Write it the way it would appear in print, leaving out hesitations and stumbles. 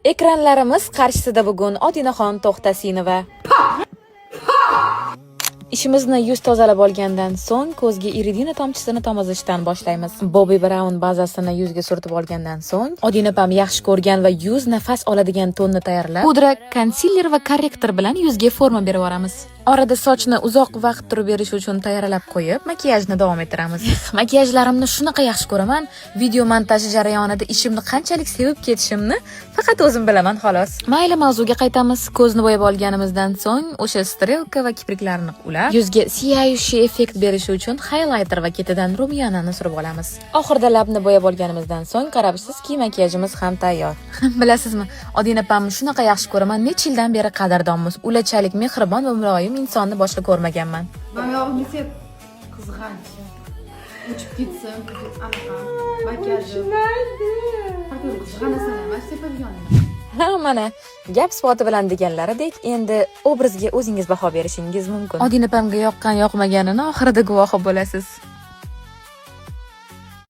Ekranlarimiz qarshisida bugun Odinaxon To'xtasinova. Ishimizni yuz tozalab olgandan so'ng ko'zga iridina tomchisini tomizishdan boshlaymiz. Bobbi Brown bazasini yuzga surtib olgandan so'ng, Odina opam yaxshi ko'rgan va yuz nafas oladigan tonni tayyorlab, pudra, konsiler va korrektor bilan yuzga forma berib yuboramiz. Orada sochni uzoq vaqt turib berish uchun tayyorlab qo'yib, makiyajni davom ettiramiz. Makiyajlarimni shunaqa yaxshi ko'raman, video montaji jarayonida ishimni qanchalik sevib ketishimni faqat o'zim bilaman xolos. Mayli, mavzuga qaytamiz. Ko'zni bo'yab olganimizdan so'ng o'sha strelka va kipriklarni ulab, yuzga siyaющий effekt berish uchun highlighter va ketidan rumyanani surib olamiz. Oxirida labni bo'yab olganimizdan so'ng qarabsizki, makiyajimiz ham tayyor. Bilasizmi, Odina opamni shunaqa yaxshi ko'raman, necha yildan beri qadrdonmiz. Ulachalik mehribon va muloyim insonni boshqa ko'rmaganman. Oyog'imni sep qizg'anch. Uchib ketsin, anaqa makiyaji. Qizg'anasan emas, sepadiganim. Ha, mana gap sifati bilan deganlaridek, endi obrazga o'zingiz baho berishingiz mumkin. Odina opamga yoqqan-yoqmaganini oxirida guvohi bo'lasiz.